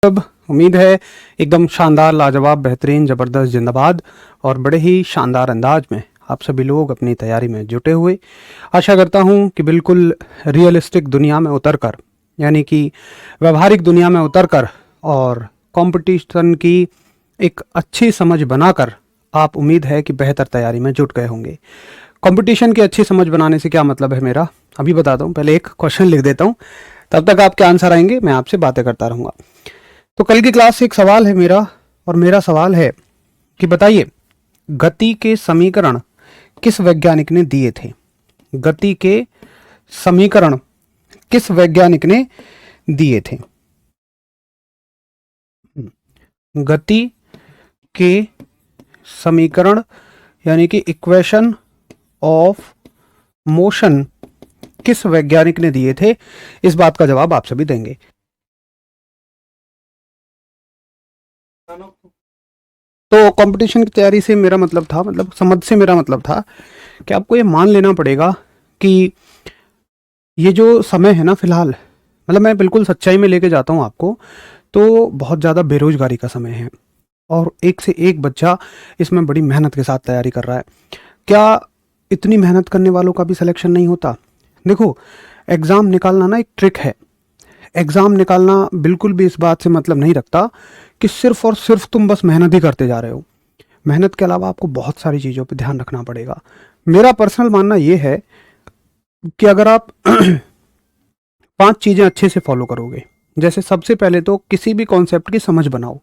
सब उम्मीद है एकदम शानदार, लाजवाब, बेहतरीन, ज़बरदस्त, जिंदाबाद और बड़े ही शानदार अंदाज में आप सभी लोग अपनी तैयारी में जुटे हुए। आशा करता हूँ कि बिल्कुल रियलिस्टिक दुनिया में उतरकर, यानी कि व्यवहारिक दुनिया में उतरकर और कंपटीशन की एक अच्छी समझ बनाकर आप, उम्मीद है कि बेहतर तैयारी में जुट गए होंगे। कंपटीशन की अच्छी समझ बनाने से क्या मतलब है मेरा, अभी बताता हूँ। पहले एक क्वेश्चन लिख देता हूँ, तब तक आपके आंसर आएंगे, मैं आपसे बातें करता रहूँगा। तो कल की क्लास से एक सवाल है मेरा, और मेरा सवाल है कि बताइए गति के समीकरण किस वैज्ञानिक ने दिए थे। गति के समीकरण किस वैज्ञानिक ने दिए थे। गति के समीकरण यानी कि इक्वेशन ऑफ मोशन किस वैज्ञानिक ने दिए थे, इस बात का जवाब आप सभी देंगे। तो कंपटीशन की तैयारी से मेरा मतलब था, मतलब समझ से मेरा मतलब था कि आपको ये मान लेना पड़ेगा कि ये जो समय है ना फिलहाल, मतलब मैं बिल्कुल सच्चाई में लेके जाता हूँ आपको, तो बहुत ज़्यादा बेरोजगारी का समय है और एक से एक बच्चा इसमें बड़ी मेहनत के साथ तैयारी कर रहा है। क्या इतनी मेहनत करने वालों का भी सिलेक्शन नहीं होता? देखो, एग्ज़ाम निकालना ना एक ट्रिक है। एग्ज़ाम निकालना बिल्कुल भी इस बात से मतलब नहीं रखता कि सिर्फ और सिर्फ तुम बस मेहनत ही करते जा रहे हो। मेहनत के अलावा आपको बहुत सारी चीज़ों पे ध्यान रखना पड़ेगा। मेरा पर्सनल मानना ये है कि अगर आप 5 चीज़ें अच्छे से फॉलो करोगे, जैसे सबसे पहले तो किसी भी कॉन्सेप्ट की समझ बनाओ।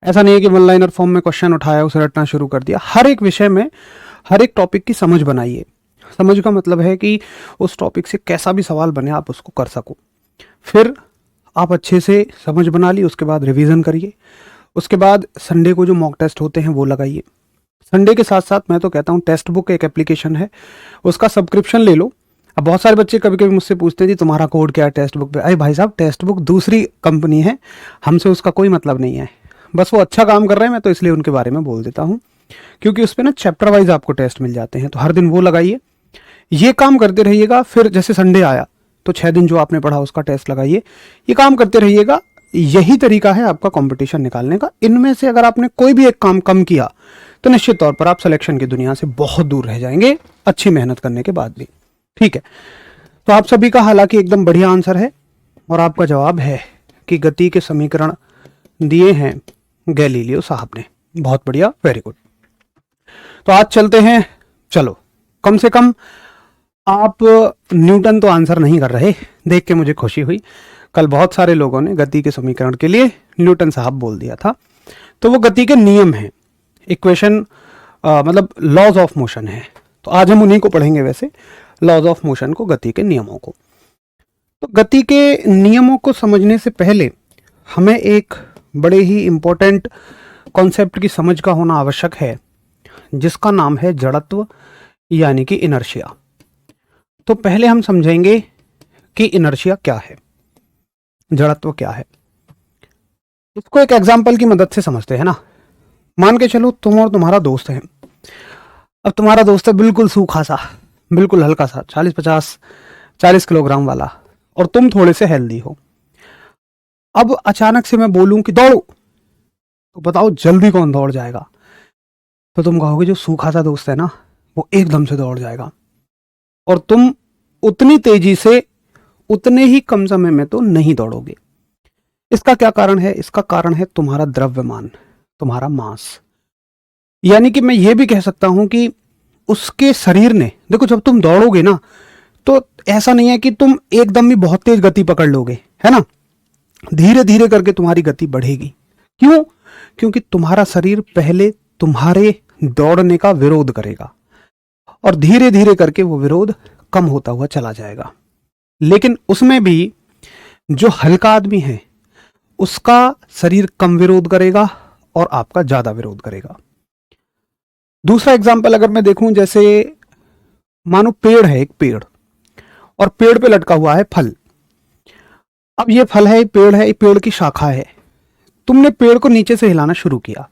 ऐसा नहीं है कि वन लाइनर फॉर्म में क्वेश्चन उठाया, उसे रटना शुरू कर दिया। हर एक विषय में, हर एक टॉपिक की समझ बनाइए। समझ का मतलब है कि उस टॉपिक से कैसा भी सवाल बने आप उसको कर सको। फिर आप अच्छे से समझ बना ली, उसके बाद रिवीजन करिए। उसके बाद संडे को जो मॉक टेस्ट होते हैं वो लगाइए। संडे के साथ साथ मैं तो कहता हूँ टेस्ट बुक एक एप्लीकेशन है, उसका सब्सक्रिप्शन ले लो। अब बहुत सारे बच्चे कभी कभी मुझसे पूछते हैं जी तुम्हारा कोड क्या है टेस्ट बुक पे। अरे भाई साहब, टेस्ट बुक दूसरी कंपनी है, हमसे उसका कोई मतलब नहीं है। बस वो अच्छा काम कर रहे हैं, मैं तो इसलिए उनके बारे में बोल देता हूँ, क्योंकि उस पर ना चैप्टर वाइज आपको टेस्ट मिल जाते हैं। तो हर दिन वो लगाइए, ये काम करते रहिएगा। फिर जैसे संडे आया तो 6 दिन जो आपने पढ़ा उसका टेस्ट लगाइए, ये काम करते रहिएगा। यही तरीका है आपका कंपटीशन निकालने का। इनमें से अगर आपने कोई भी एक काम कम किया तो निश्चित तौर पर आप सिलेक्शन की दुनिया से बहुत दूर रह जाएंगे, अच्छी मेहनत करने के बाद भी। ठीक है, तो आप सभी का हालांकि एकदम बढ़िया आंसर है और आपका जवाब है कि गति के समीकरण दिए हैं गैलीलियो साहब ने। बहुत बढ़िया, वेरी गुड। तो आज चलते हैं। चलो, कम से कम आप न्यूटन तो आंसर नहीं कर रहे, देख के मुझे खुशी हुई। कल बहुत सारे लोगों ने गति के समीकरण के लिए न्यूटन साहब बोल दिया था। तो वो गति के नियम हैं, इक्वेशन, मतलब लॉज ऑफ मोशन है। तो आज हम उन्हीं को पढ़ेंगे, वैसे लॉज ऑफ मोशन को, गति के नियमों को। तो गति के नियमों को समझने से पहले हमें एक बड़े ही इंपॉर्टेंट कॉन्सेप्ट की समझ का होना आवश्यक है, जिसका नाम है जड़त्व, यानी कि इनर्शिया। तो पहले हम समझेंगे कि इनर्शिया क्या है, जड़त्व क्या है। इसको एक एग्जाम्पल की मदद से समझते हैं ना। मान के चलो तुम और तुम्हारा दोस्त है। अब तुम्हारा दोस्त है बिल्कुल सूखा सा, बिल्कुल हल्का सा, 40 किलोग्राम वाला, और तुम थोड़े से हेल्दी हो। अब अचानक से मैं बोलूं कि दौड़ो, तो बताओ जल्दी कौन दौड़ जाएगा? तो तुम कहोगे जो सूखा सा दोस्त है ना, वो एकदम से दौड़ जाएगा। और तुम उतनी तेजी से, उतने ही कम समय में तो नहीं दौड़ोगे। इसका क्या कारण है? इसका कारण है तुम्हारा द्रव्यमान, तुम्हारा मास। यानी कि मैं ये भी कह सकता हूं कि उसके शरीर ने, देखो जब तुम दौड़ोगे ना, तो ऐसा नहीं है कि तुम एकदम ही बहुत तेज गति पकड़ लोगे, है ना। धीरे धीरे करके तुम्हारी गति बढ़ेगी। क्यों? क्योंकि तुम्हारा शरीर पहले तुम्हारे दौड़ने का विरोध करेगा और धीरे धीरे करके वो विरोध कम होता हुआ चला जाएगा। लेकिन उसमें भी जो हल्का आदमी है उसका शरीर कम विरोध करेगा और आपका ज्यादा विरोध करेगा। दूसरा एग्जाम्पल अगर मैं देखूं, जैसे मानो पेड़ है, एक पेड़, और पेड़ पे लटका हुआ है फल। अब ये फल है, पेड़ है, पेड़ की शाखा है। तुमने पेड़ को नीचे से हिलाना शुरू किया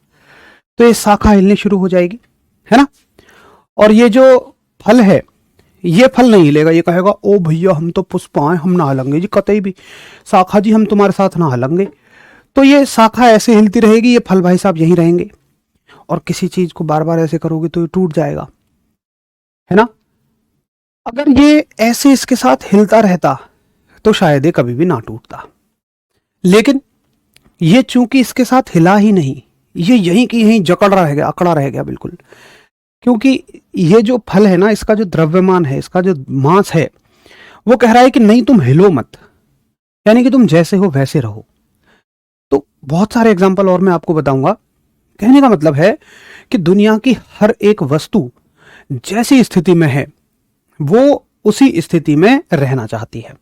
तो ये शाखा हिलनी शुरू हो जाएगी, है ना। और ये जो फल है, ये फल नहीं हिलेगा, ये कहेगा ओ भैया हम तो पुष्पा हैं, हम ना हिलेंगे जी, कतई भी शाखा जी हम तुम्हारे साथ ना हिलेंगे। तो ये शाखा ऐसे हिलती रहेगी, ये फल भाई साहब यहीं रहेंगे। और किसी चीज को बार बार ऐसे करोगे तो ये टूट जाएगा, है ना। अगर ये ऐसे इसके साथ हिलता रहता तो शायद ये कभी भी ना टूटता, लेकिन ये चूंकि इसके साथ हिला ही नहीं, ये यहीं की यहीं जकड़ रह गया, अकड़ा रह गया बिल्कुल। क्योंकि ये जो फल है ना, इसका जो द्रव्यमान है, इसका जो मास है, वो कह रहा है कि नहीं तुम हिलो मत, यानी कि तुम जैसे हो वैसे रहो। तो बहुत सारे एग्जाम्पल और मैं आपको बताऊंगा। कहने का मतलब है कि दुनिया की हर एक वस्तु जैसी स्थिति में है वो उसी स्थिति में रहना चाहती है।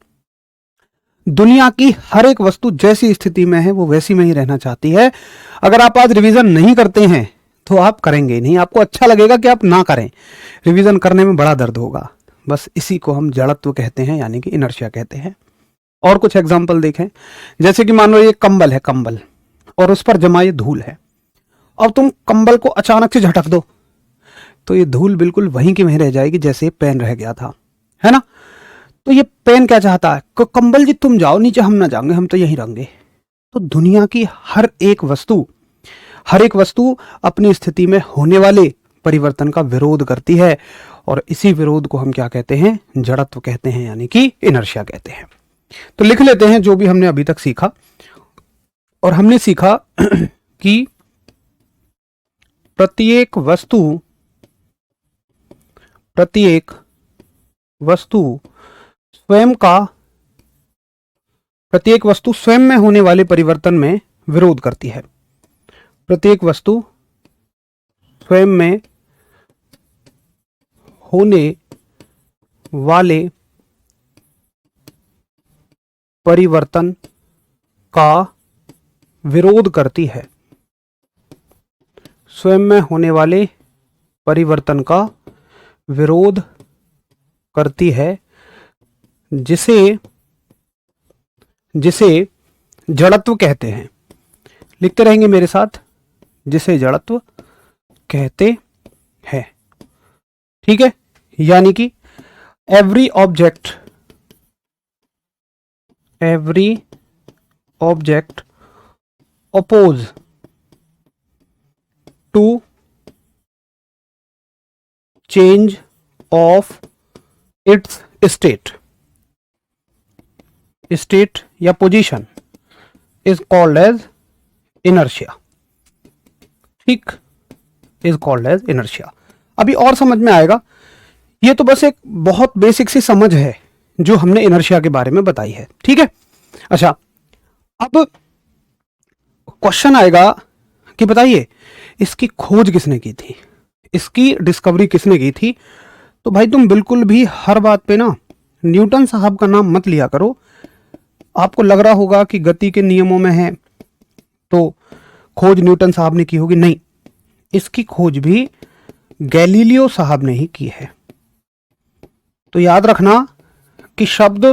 दुनिया की हर एक वस्तु जैसी स्थिति में है वो वैसी में ही रहना चाहती है। अगर आप आज रिवीजन नहीं करते हैं तो आप करेंगे नहीं, आपको अच्छा लगेगा कि आप ना करें, रिवीजन करने में बड़ा दर्द होगा। बस इसी को हम जड़त्व कहते हैं, यानी कि इनर्शिया कहते हैं। और कुछ एग्जाम्पल देखें, जैसे कि मान लो ये कंबल है, कंबल, और उस पर जमा ये धूल है। अब तुम कंबल को अचानक से झटक दो तो ये धूल बिल्कुल वहीं की वहीं रह जाएगी जैसे पेन रह गया था, है ना। तो ये पेन क्या चाहता है कि कंबल जी तुम जाओ नीचे, हम ना जाएंगे, हम तो यहीं रहेंगे। तो दुनिया की हर एक वस्तु अपनी स्थिति में होने वाले परिवर्तन का विरोध करती है, और इसी विरोध को हम क्या कहते हैं, जड़त्व कहते हैं, यानी कि इनर्शिया कहते हैं। तो लिख लेते हैं जो भी हमने अभी तक सीखा। और हमने सीखा कि प्रत्येक वस्तु स्वयं में होने वाले परिवर्तन में विरोध करती है। प्रत्येक वस्तु स्वयं में होने वाले परिवर्तन का विरोध करती है। स्वयं में होने वाले परिवर्तन का विरोध करती है, जिसे जड़त्व कहते हैं। लिखते रहेंगे मेरे साथ, जिसे जड़त्व कहते हैं। ठीक है, यानी कि every object oppose to change of its state या position is called as inertia। ठीक, is called as inertia। अभी और समझ में आएगा। ये तो बस एक बहुत बेसिक सी समझ है जो हमने इनर्शिया के बारे में बताई है। ठीक है, अच्छा, अब क्वेश्चन आएगा कि बताइए इसकी खोज किसने की थी, इसकी डिस्कवरी किसने की थी। तो भाई तुम बिल्कुल भी हर बात पे ना न्यूटन साहब का नाम मत लिया करो। आपको लग रहा होगा कि गति के नियमों में है तो खोज न्यूटन साहब ने की होगी, नहीं, इसकी खोज भी गैलीलियो साहब ने ही की है। तो याद रखना कि शब्द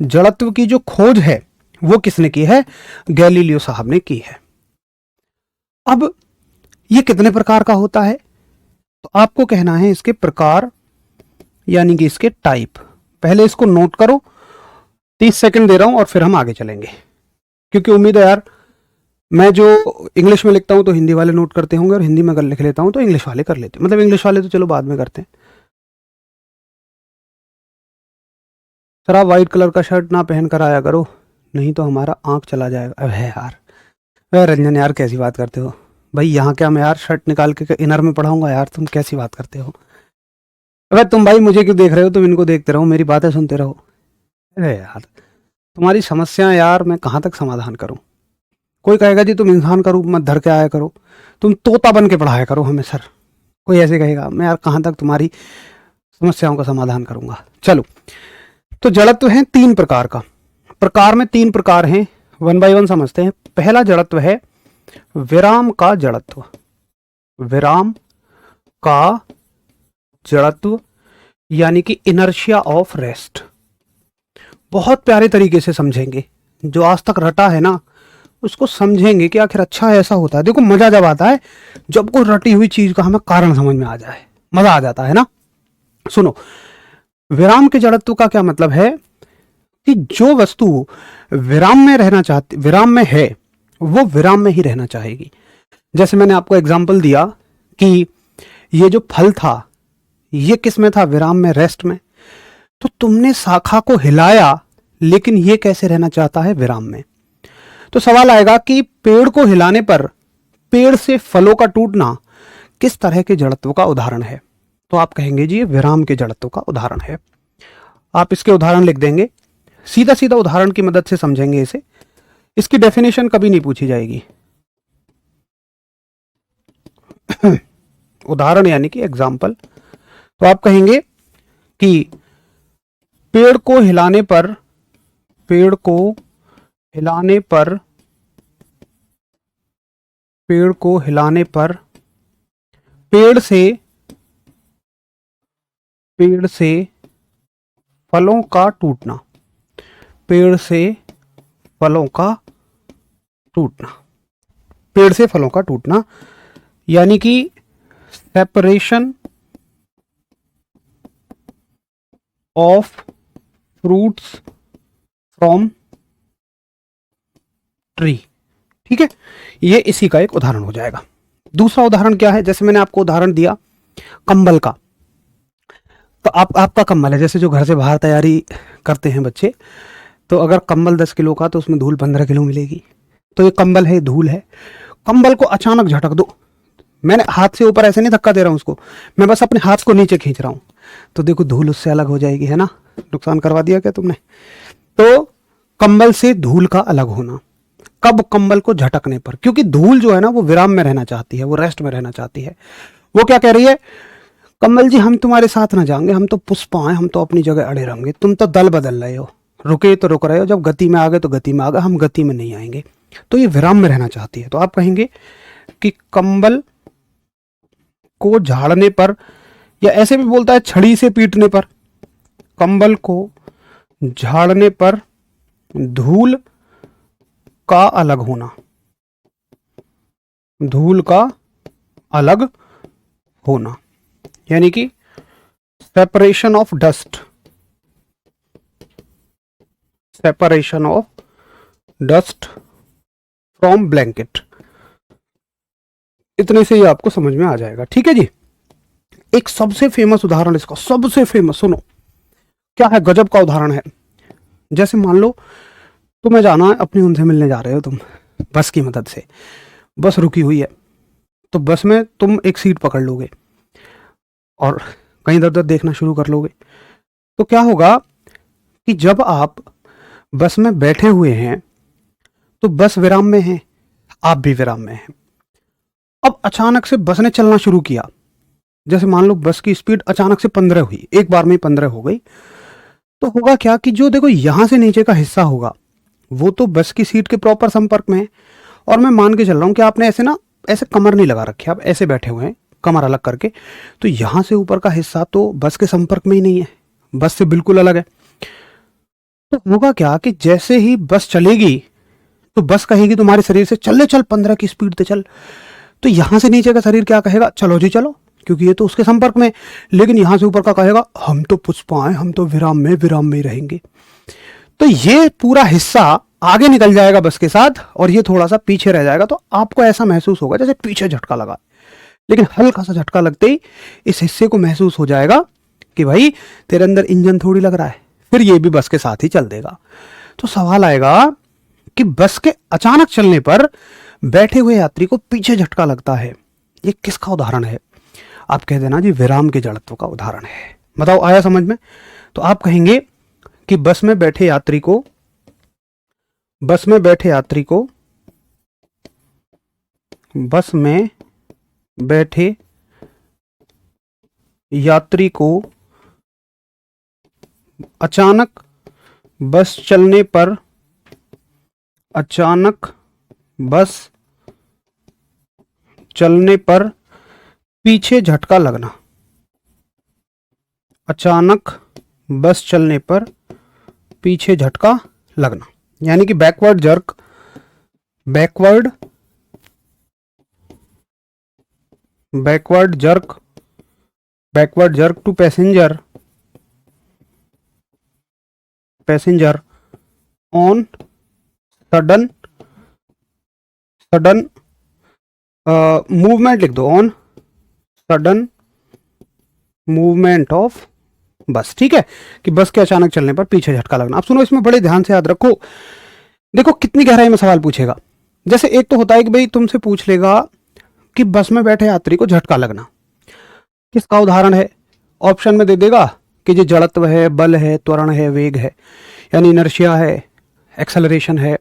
जड़त्व की जो खोज है वो किसने की है, गैलीलियो साहब ने की है। अब ये कितने प्रकार का होता है, तो आपको कहना है इसके प्रकार, यानी कि इसके टाइप। पहले इसको नोट करो, 30 सेकंड दे रहा हूं और फिर हम आगे चलेंगे, क्योंकि उम्मीद है यार मैं जो इंग्लिश में लिखता हूं तो हिंदी वाले नोट करते होंगे, और हिंदी में अगर लिख लेता हूं तो इंग्लिश वाले कर लेते हैं। मतलब इंग्लिश वाले तो चलो बाद में करते हैं। सर आप व्हाइट कलर का शर्ट ना पहन कर आया करो, नहीं तो हमारा आंख चला जाएगा। अब है यार, वह रंजन यार कैसी बात करते हो भाई, यहाँ क्या मैं यार शर्ट निकाल के इनर में पढ़ाऊंगा यार, तुम कैसी बात करते हो। अबे तुम भाई मुझे क्यों देख रहे हो, तुम इनको देखते रहो, मेरी बातें सुनते रहो। अरे यार तुम्हारी समस्या यार मैं कहाँ तक समाधान करूँ। कोई कहेगा जी तुम इंसान का रूप मत धर के आया करो, तुम तोता बन के पढ़ाया करो हमें सर, कोई ऐसे कहेगा, मैं यार कहाँ तक तुम्हारी समस्याओं का समाधान करूंगा। चलो, तो जड़त्व है 3 प्रकार का। प्रकार में 3 प्रकार हैं, 1 बाय 1 समझते हैं। पहला जड़त्व है विराम का जड़त्व। विराम का जड़त्व यानी कि इनर्शिया ऑफ रेस्ट। बहुत प्यारे तरीके से समझेंगे, जो आज तक रटा है ना उसको समझेंगे कि आखिर अच्छा ऐसा होता है। देखो मजा जब आता है जब कोई रटी हुई चीज का हमें कारण समझ में आ जाए, मजा आ जाता है ना। सुनो, विराम के जड़त्व का क्या मतलब है कि जो वस्तु विराम में रहना चाहती, विराम में है, वो विराम में ही रहना चाहेगी। जैसे मैंने आपको एग्जाम्पल दिया कि ये जो फल था ये किस में था, विराम में, रेस्ट में। तो तुमने शाखा को हिलाया, लेकिन ये कैसे रहना चाहता है, विराम में। तो सवाल आएगा कि पेड़ को हिलाने पर पेड़ से फलों का टूटना किस तरह के जड़त्व का उदाहरण है। तो आप कहेंगे जी ये विराम के जड़त्व का उदाहरण है। आप इसके उदाहरण लिख देंगे, सीधा सीधा उदाहरण की मदद से समझेंगे इसे। इसकी डेफिनेशन कभी नहीं पूछी जाएगी। उदाहरण यानी कि एग्जाम्पल। तो आप कहेंगे कि पेड़ को हिलाने पर, पेड़ को हिलाने पर, पेड़ को हिलाने पर पेड़ से फलों का टूटना, पेड़ से फलों का टूटना, पेड़ से फलों का टूटना, यानी कि separation of fruits from tree. ठीक है, ये इसी का एक उदाहरण हो जाएगा। दूसरा उदाहरण क्या है, जैसे मैंने आपको उदाहरण दिया कंबल का। तो आपका कंबल है, जैसे जो घर से बाहर तैयारी करते हैं बच्चे, तो अगर कंबल 10 किलो का तो उसमें धूल 15 किलो मिलेगी। तो ये कंबल है, धूल है। कंबल को अचानक झटक दो, मैंने हाथ से ऊपर ऐसे नहीं धक्का दे रहा हूं उसको, मैं बस अपने हाथ को नीचे खींच रहा हूं, तो देखो धूल उससे अलग हो जाएगी, है ना। नुकसान करवा दिया क्या तुमने। तो कंबल से धूल का अलग होना, कब, कंबल को झटकने पर। क्योंकि धूल जो है ना वो विराम में रहना चाहती है, वो रेस्ट में रहना चाहती है। वो क्या कह रही है, कमल जी हम तुम्हारे साथ ना जाएंगे, हम तो पुष्पा हैं, हम तो अपनी जगह अड़े रहेंगे, तुम तो दल बदल रहे हो, रुके तो रुक रहे हो, जब गति में आ गए तो गति में आ गए, हम गति में नहीं आएंगे। तो ये विराम में रहना चाहती है। तो आप कहेंगे कि कंबल को झाड़ने पर, या ऐसे भी बोलता है छड़ी से पीटने पर, कंबल को झाड़ने पर धूल का अलग होना, धूल का अलग होना, यानी कि separation of dust, separation of dust from blanket. इतने से ही आपको समझ में आ जाएगा। ठीक है जी। एक सबसे फेमस उदाहरण इसका, सबसे फेमस, सुनो क्या है, गजब का उदाहरण है। जैसे मान लो तुम्हें जाना है, अपनी उनसे मिलने जा रहे हो तुम बस की मदद से, बस रुकी हुई है, तो बस में तुम एक सीट पकड़ लोगे और कहीं इधर उधर देखना शुरू कर लोगे। तो क्या होगा कि जब आप बस में बैठे हुए हैं तो बस विराम में है, आप भी विराम में हैं। अब अचानक से बस ने चलना शुरू किया, जैसे मान लो बस की स्पीड अचानक से 15 हुई, एक बार में 15 हो गई। तो होगा क्या कि जो देखो यहां से नीचे का हिस्सा होगा वो तो बस की सीट के प्रॉपर संपर्क में है, और मैं मान के चल रहा हूं कि आपने ऐसे ना, ऐसे कमर नहीं लगा रखी, आप ऐसे बैठे हुए हैं कमर अलग करके, तो यहां से ऊपर का हिस्सा तो बस के संपर्क में ही नहीं है, बस से बिल्कुल अलग है। तो होगा क्या कि जैसे ही बस चलेगी तो बस कहेगी तुम्हारे शरीर से चल ले, चल 15 की स्पीड पे चल। तो यहां से नीचे का शरीर क्या कहेगा, चलो जी चलो, क्योंकि ये तो उसके संपर्क में। लेकिन यहां से ऊपर का कहेगा हम तो पुष्पा हैं, हम तो विराम में ही रहेंगे। तो ये पूरा हिस्सा आगे निकल जाएगा बस के साथ, और ये थोड़ा सा पीछे रह जाएगा। तो आपको ऐसा महसूस होगा जैसे पीछे झटका लगा, लेकिन हल्का सा झटका लगते ही इस हिस्से को महसूस हो जाएगा कि भाई तेरे अंदर इंजन थोड़ी लग रहा है, फिर ये भी बस के साथ ही चल देगा। तो सवाल आएगा कि बस के अचानक चलने पर बैठे हुए यात्री को पीछे झटका लगता है, ये किसका उदाहरण है। आप कह देना जी विराम के जड़त्व का उदाहरण है। बताओ आया समझ में। तो आप कहेंगे कि बस में बैठे यात्री को, बस में बैठे यात्री को, बस में बैठे यात्री को अचानक बस चलने पर, अचानक बस चलने पर पीछे झटका लगना, अचानक बस चलने पर पीछे झटका लगना, यानी कि backward jerk, backward backward jerk, backward jerk to passenger, passenger on sudden sudden movement लिख दो, ऑन सडन मूवमेंट ऑफ बस, ठीक है, कि बस के अचानक चलने पर पीछे झटका लगना। अब सुनो, इसमें बड़े ध्यान से याद रखो, देखो कितनी गहराई में सवाल पूछेगा। जैसे एक तो होता है कि भाई तुमसे पूछ लेगा कि बस में बैठे यात्री को झटका लगना, किसका उदाहरण है, ऑप्शन में दे देगा कि जो जड़त्व है, बल है, त्वरण है, वेग है, यानी इनर्शिया है, एक्सेलरेशन है,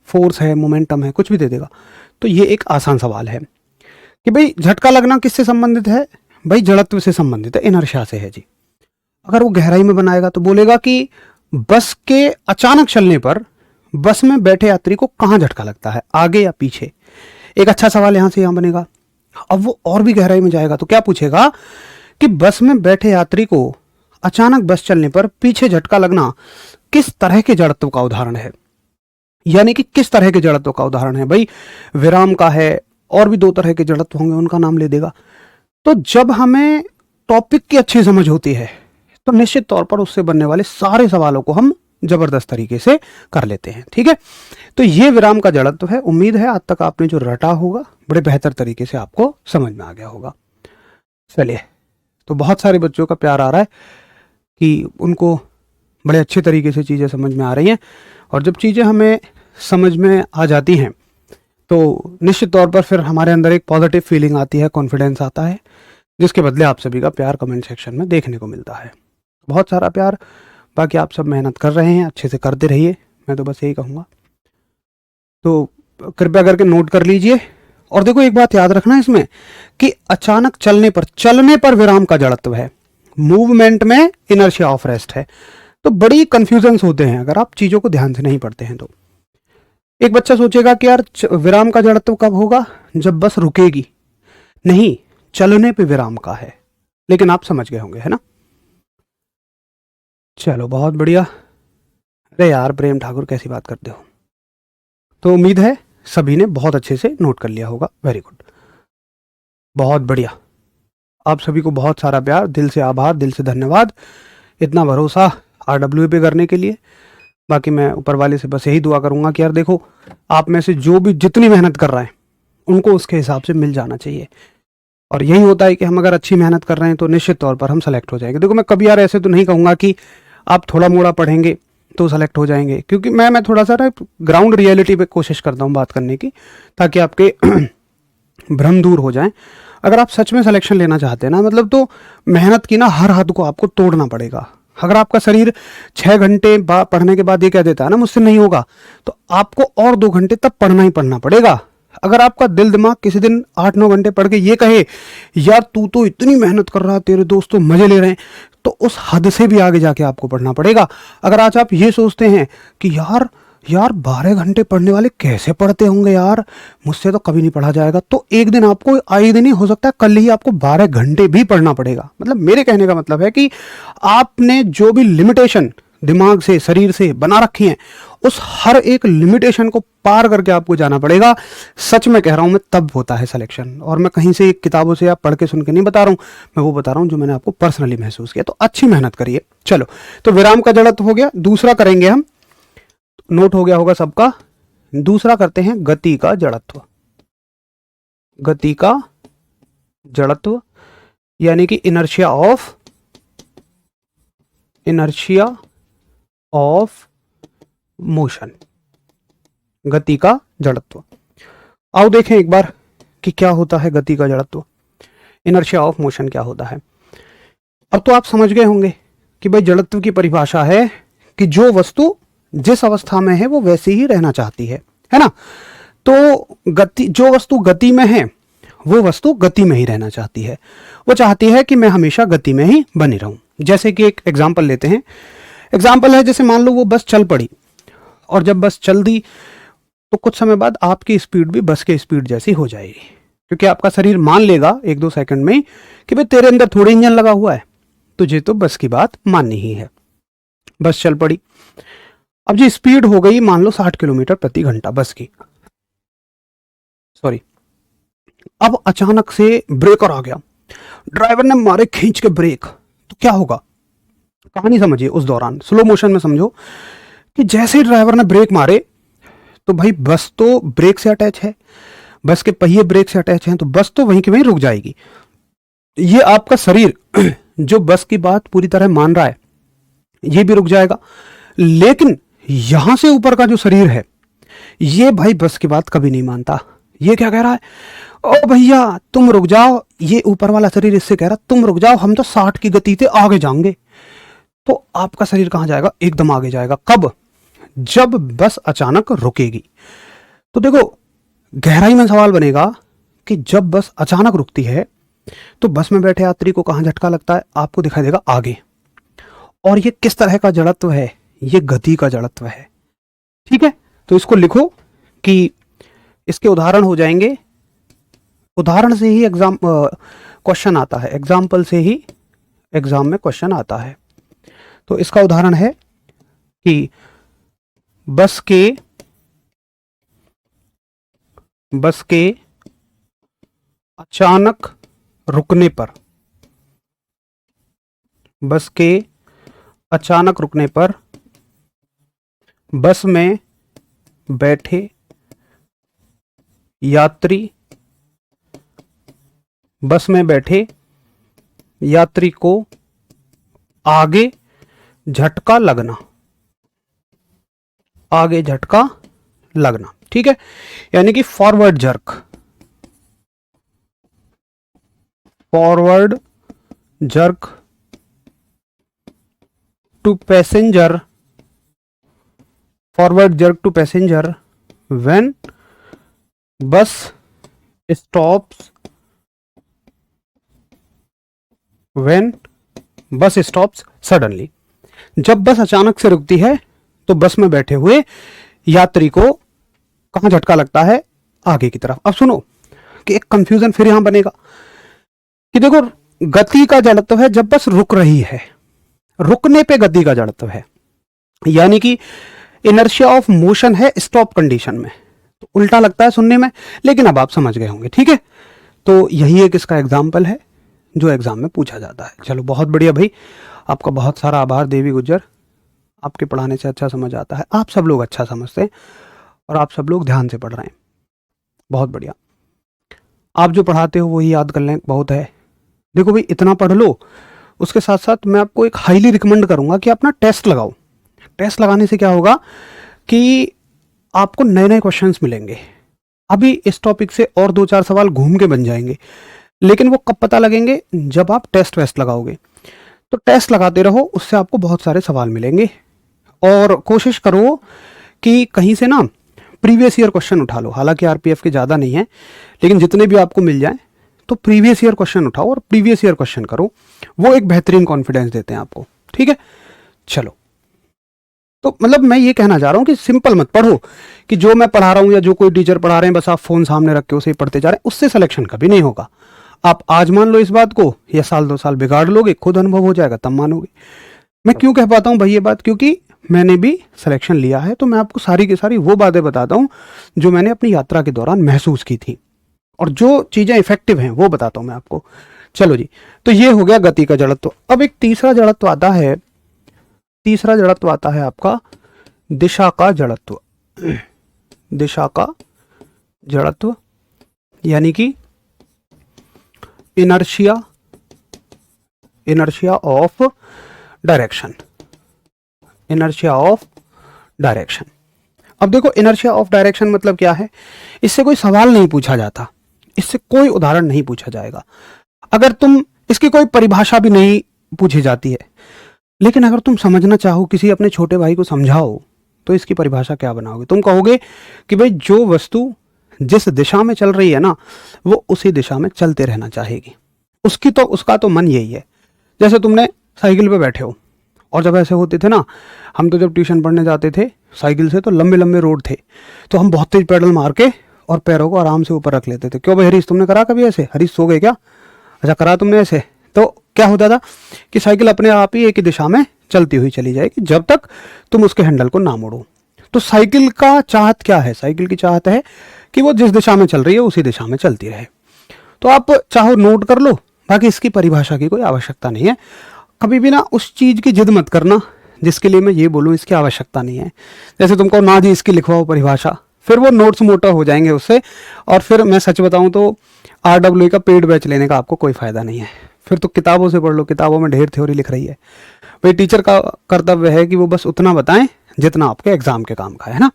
फोर्स है, मोमेंटम है, कुछ भी दे देगा। तो ये एक आसान सवाल है कि भाई झटका लगना किससे संबंधित है, भाई जड़त्व से संबंधित है, इनर्शिया से है जी। अगर वो गहराई में बनाएगा तो बोलेगा कि बस के अचानक चलने पर बस में बैठे यात्री को कहाँ झटका लगता है, आगे या पीछे। एक अच्छा सवाल यहां से यहां बनेगा। अब वो और भी गहराई में जाएगा तो क्या पूछेगा कि बस में बैठे यात्री को अचानक बस चलने पर पीछे झटका लगना किस तरह के जड़त्व का उदाहरण है, यानी कि किस तरह के जड़त्व का उदाहरण है। भाई विराम का है, और भी 2 तरह के जड़त्व होंगे, उनका नाम ले देगा। तो जब हमें टॉपिक की अच्छी समझ होती है तो निश्चित तौर पर उससे बनने वाले सारे सवालों को हम जबरदस्त तरीके से कर लेते हैं, ठीक है। तो ये विराम का जड़त्व है। उम्मीद है आज तक आपने जो रटा होगा बड़े बेहतर तरीके से आपको समझ में आ गया होगा। चलिए, तो बहुत सारे बच्चों का प्यार आ रहा है कि उनको बड़े अच्छे तरीके से चीज़ें समझ में आ रही हैं, और जब चीज़ें हमें समझ में आ जाती हैं तो निश्चित तौर पर फिर हमारे अंदर एक पॉजिटिव फीलिंग आती है, कॉन्फिडेंस आता है, जिसके बदले आप सभी का प्यार कमेंट सेक्शन में देखने को मिलता है। बहुत सारा प्यार। बाकी आप सब मेहनत कर रहे हैं, अच्छे से करते रहिए, मैं तो बस यही कहूँगा। तो कृपया करके नोट कर लीजिए। और देखो एक बात याद रखना इसमें कि अचानक चलने पर विराम का जड़त्व है, मूवमेंट में इनर्शिया ऑफ रेस्ट है। तो बड़ी कंफ्यूजन्स होते हैं अगर आप चीज़ों को ध्यान से नहीं पढ़ते हैं तो। एक बच्चा सोचेगा कि यार विराम का जड़त्व कब होगा, जब बस रुकेगी। नहीं, चलने पे विराम का है, लेकिन आप समझ गए होंगे, है ना। चलो बहुत बढ़िया। अरे यार प्रेम ठाकुर, कैसी बात करते हो। तो उम्मीद है सभी ने बहुत अच्छे से नोट कर लिया होगा। वेरी गुड, बहुत बढ़िया। आप सभी को बहुत सारा प्यार, दिल से आभार, दिल से धन्यवाद इतना भरोसा RWA पे करने के लिए। बाकी मैं ऊपर वाले से बस यही दुआ करूंगा कि यार देखो, आप में से जो भी जितनी मेहनत कर रहे हैं उनको उसके हिसाब से मिल जाना चाहिए। और यही होता है कि हम अगर अच्छी मेहनत कर रहे हैं तो निश्चित तौर पर हम सेलेक्ट हो जाएंगे। देखो मैं कभी यार ऐसे तो नहीं कहूँगा कि आप थोड़ा मोड़ा पढ़ेंगे तो सेलेक्ट हो जाएंगे, क्योंकि मैं थोड़ा सा ग्राउंड रियलिटी पे कोशिश करता हूँ बात करने की, ताकि आपके भ्रम दूर हो जाएं। अगर आप सच में सिलेक्शन लेना चाहते हैं ना, मतलब तो मेहनत की ना हर हद को आपको तोड़ना पड़ेगा। अगर आपका शरीर 6 घंटे पढ़ने के बाद ये कह देता है ना मुझसे नहीं होगा, तो आपको और 2 घंटे तब पढ़ना ही पढ़ना पड़ेगा। अगर आपका दिल दिमाग किसी दिन 8-9 घंटे पढ़ के ये कहे यार तू तो इतनी मेहनत कर रहा है, तेरे दोस्त तो मजे ले रहे हैं, तो उस हद से भी आगे जाके आपको पढ़ना पड़ेगा। अगर आज आप ये सोचते हैं कि यार 12 घंटे पढ़ने वाले कैसे पढ़ते होंगे यार, मुझसे तो कभी नहीं पढ़ा जाएगा, तो एक दिन आपको, आए दिन ही हो सकता है कल ही आपको 12 घंटे भी पढ़ना पड़ेगा। मतलब मेरे कहने का मतलब है कि आपने जो भी लिमिटेशन दिमाग से, शरीर से बना रखी हैं, उस हर एक लिमिटेशन को पार करके आपको जाना पड़ेगा। सच में कह रहा हूं मैं, तब होता है सिलेक्शन। और मैं कहीं से किताबों से या पढ़ के सुन के नहीं बता रहा हूं, मैं वो बता रहा हूं जो मैंने आपको पर्सनली महसूस किया। तो अच्छी मेहनत करिए। चलो, तो विराम का जड़त्व हो गया। दूसरा करेंगे हम, नोट हो गया होगा सबका। दूसरा करते हैं गति का जड़त्व। गति का जड़त्व यानी कि इनर्शिया ऑफ मोशन, गति का जड़त्व। आओ देखें एक बार कि क्या होता है गति का जड़त्व, इनर्शिया ऑफ मोशन क्या होता है। अब तो आप समझ गए होंगे कि भाई जड़त्व की परिभाषा है कि जो वस्तु जिस अवस्था में है वो वैसी ही रहना चाहती है ना। तो गति, जो वस्तु गति में है वो वस्तु गति में ही रहना चाहती है। वो चाहती है कि मैं हमेशा गति में ही बनी रहूं। जैसे कि एक एग्जाम्पल लेते हैं। एग्जाम्पल है, जैसे मान लो वो बस चल पड़ी, और जब बस चल दी तो कुछ समय बाद आपकी स्पीड भी बस के स्पीड जैसी हो जाएगी, क्योंकि आपका शरीर मान लेगा 1-2 सेकंड में कि भाई तेरे अंदर थोड़ी इंजन लगा हुआ है, तुझे तो बस की बात माननी ही है। बस चल पड़ी, अब जी स्पीड हो गई मान लो 60 किलोमीटर प्रति घंटा बस की, सॉरी। अब अचानक से ब्रेकर आ गया, ड्राइवर ने मारे खींच के ब्रेक, तो क्या होगा, कहानी समझिए। उस दौरान स्लो मोशन में समझो कि जैसे ही ड्राइवर ने ब्रेक मारे तो भाई बस तो ब्रेक से अटैच है, बस के पहिए ब्रेक से अटैच हैं तो बस तो वहीं की वहीं रुक जाएगी। ये आपका शरीर जो बस की बात पूरी तरह मान रहा है ये भी रुक जाएगा। लेकिन यहां से ऊपर का जो शरीर है ये भाई बस की बात कभी नहीं मानता। ये क्या कह रहा है, ओ भैया तुम रुक जाओ, ये ऊपर वाला शरीर इससे कह रहा तुम रुक जाओ, हम तो 60 की गति से आगे जाएंगे। तो आपका शरीर कहां जाएगा, एकदम आगे जाएगा। कब, जब बस अचानक रुकेगी। तो देखो गहराई में सवाल बनेगा कि जब बस अचानक रुकती है तो बस में बैठे यात्री को कहां झटका लगता है, आपको दिखाई देगा आगे। और ये किस तरह का जड़त्व है, ये गति का जड़त्व है। ठीक है, तो इसको लिखो कि इसके उदाहरण हो जाएंगे, उदाहरण से ही एग्जाम क्वेश्चन आता है, एग्जाम्पल से ही एग्जाम में क्वेश्चन आता है। तो इसका उदाहरण है कि बस के अचानक रुकने पर, बस के अचानक रुकने पर बस में बैठे यात्री, बस में बैठे यात्री को आगे झटका लगना, आगे झटका लगना। ठीक है, यानी कि forward jerk, forward jerk to passenger, forward jerk to passenger when bus stops, when bus stops suddenly. जब बस अचानक से रुकती है तो बस में बैठे हुए यात्री को कहां झटका लगता है, आगे की तरफ। अब सुनो कि एक कंफ्यूजन फिर यहां बनेगा कि देखो गति का जड़त्व है जब बस रुक रही है, रुकने पे गति का जड़त्व है, यानी कि इनर्शिया ऑफ मोशन है स्टॉप कंडीशन में। तो उल्टा लगता है सुनने में, लेकिन अब आप समझ गए होंगे। ठीक है, तो यही एक इसका एग्जाम्पल है जो एग्जाम में पूछा जाता है। चलो बहुत बढ़िया भाई, आपका बहुत सारा आभार देवी गुज्जर, आपके पढ़ाने से अच्छा समझ आता है, आप सब लोग अच्छा समझते हैं और आप सब लोग ध्यान से पढ़ रहे हैं, बहुत बढ़िया। आप जो पढ़ाते हो वही याद कर लें, बहुत है। देखो भाई इतना पढ़ लो, उसके साथ साथ मैं आपको एक हाईली रिकमेंड करूंगा कि अपना टेस्ट लगाओ। टेस्ट लगाने से क्या होगा कि आपको नए नए क्वेश्चंस मिलेंगे। अभी इस टॉपिक से और 2-4 सवाल घूम के बन जाएंगे, लेकिन वो कब पता लगेंगे, जब आप टेस्ट वेस्ट लगाओगे। तो टेस्ट लगाते रहो, उससे आपको बहुत सारे सवाल मिलेंगे। और कोशिश करो कि कहीं से ना प्रीवियस ईयर क्वेश्चन उठा लो। हालांकि आरपीएफ के ज़्यादा नहीं है, लेकिन जितने भी आपको मिल जाए तो प्रीवियस ईयर क्वेश्चन उठाओ और प्रीवियस ईयर क्वेश्चन करो, वो एक बेहतरीन कॉन्फिडेंस देते हैं आपको। ठीक है, चलो। तो मतलब मैं ये कहना चाह रहा हूँ कि सिंपल मत पढ़ो कि जो मैं पढ़ा रहा हूँ या जो कोई टीचर पढ़ा रहे हैं बस आप फोन सामने रख के उसे पढ़ते जा रहे हैं, उससे सिलेक्शन कभी नहीं होगा। आप आज मान लो इस बात को, या साल 2 साल बिगाड़ लोगे, खुद अनुभव हो जाएगा तब मानोगे। मैं क्यों कह पाता हूँ भाई ये बात, क्योंकि मैंने भी सिलेक्शन लिया है, तो मैं आपको सारी की सारी वो बातें बताता हूँ जो मैंने अपनी यात्रा के दौरान महसूस की थी, और जो चीज़ें इफेक्टिव हैं वो बताता हूँ मैं आपको। चलो जी, तो ये हो गया गति का जड़त्व। अब एक तीसरा जड़त्व आता है, तीसरा जड़त्व आता है आपका दिशा का जड़त्व। दिशा का जड़त्व यानी कि inertia, inertia of direction, inertia of direction. अब देखो इनर्शिया ऑफ डायरेक्शन मतलब क्या है, इससे कोई सवाल नहीं पूछा जाता, इससे कोई उदाहरण नहीं पूछा जाएगा, अगर तुम इसकी कोई परिभाषा भी नहीं पूछी जाती है। लेकिन अगर तुम समझना चाहो, किसी अपने छोटे भाई को समझाओ, तो इसकी परिभाषा क्या बनाओगे? तुम कहोगे कि भाई जो वस्तु जिस दिशा में चल रही है ना, वो उसी दिशा में चलते रहना चाहेगी। उसकी तो उसका तो मन यही है। जैसे तुमने साइकिल पे बैठे हो, और जब ऐसे होते थे ना, हम तो जब ट्यूशन पढ़ने जाते थे साइकिल से, तो लंबे लंबे रोड थे, तो हम बहुत तेज पेडल मार के और पैरों को आराम से ऊपर रख लेते थे। क्यों भाई हरीश, तुमने करा कभी ऐसे? हरीश सो गए क्या? अच्छा करा तुमने ऐसे? तो क्या होता था कि साइकिल अपने आप ही एक ही दिशा में चलती हुई चली जाएगी जब तक तुम उसके हैंडल को ना मोड़ो। तो साइकिल का चाहत क्या है? साइकिल की चाहत है कि वो जिस दिशा में चल रही है उसी दिशा में चलती रहे। तो आप चाहो नोट कर लो, बाकी इसकी परिभाषा की कोई आवश्यकता नहीं है। कभी भी ना उस चीज़ की जिद मत करना जिसके लिए मैं ये बोलूँ इसकी आवश्यकता नहीं है। जैसे तुमको ना जी इसकी लिखवाओ परिभाषा, फिर वो नोट्स मोटा हो जाएंगे उससे, और फिर मैं सच बताऊं तो RWE का पेड बैच लेने का आपको कोई फ़ायदा नहीं है। फिर तो किताबों से पढ़ लो, किताबों में ढेर थ्योरी लिख रही है। भाई टीचर का कर्तव्य है कि वो बस उतना बताएं जितना आपके एग्जाम के काम का है ना।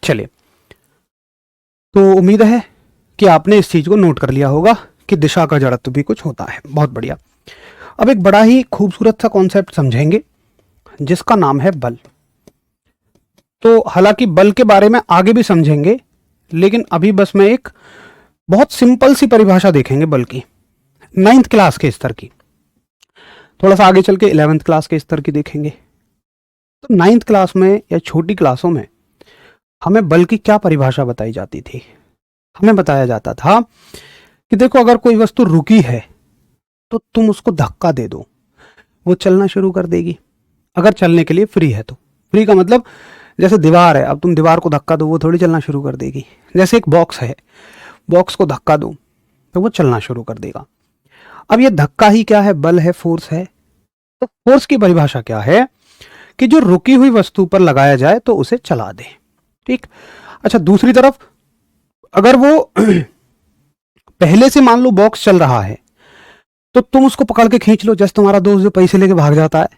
चलिए, तो उम्मीद है कि आपने इस चीज़ को नोट कर लिया होगा कि दिशा का जड़त्व भी कुछ होता है। बहुत बढ़िया। अब एक बड़ा ही खूबसूरत सा कॉन्सेप्ट समझेंगे जिसका नाम है बल। तो हालांकि बल के बारे में आगे भी समझेंगे, लेकिन अभी बस मैं एक बहुत सिंपल सी परिभाषा देखेंगे बल की, 9th क्लास के स्तर की। थोड़ा सा आगे चल के 11th क्लास के स्तर की देखेंगे। तो 9th क्लास में या छोटी क्लासों में हमें बल की क्या परिभाषा बताई जाती थी? हमें बताया जाता था कि देखो, अगर कोई वस्तु रुकी है तो तुम उसको धक्का दे दो, वो चलना शुरू कर देगी। अगर चलने के लिए फ्री है तो। फ्री का मतलब जैसे दीवार है, अब तुम दीवार को धक्का दो वो थोड़ी चलना शुरू कर देगी। जैसे एक बॉक्स है, बॉक्स को धक्का दो तो वो चलना शुरू कर देगा। अब ये धक्का ही क्या है? बल है, फोर्स है। तो फोर्स की परिभाषा क्या है कि जो रुकी हुई वस्तु पर लगाया जाए तो उसे चला दे। ठीक। अच्छा, दूसरी तरफ अगर वो पहले से मान लो बॉक्स चल रहा है तो तुम उसको पकड़ के खींच लो। जैसे तुम्हारा दोस्त जो पैसे लेके भाग जाता है,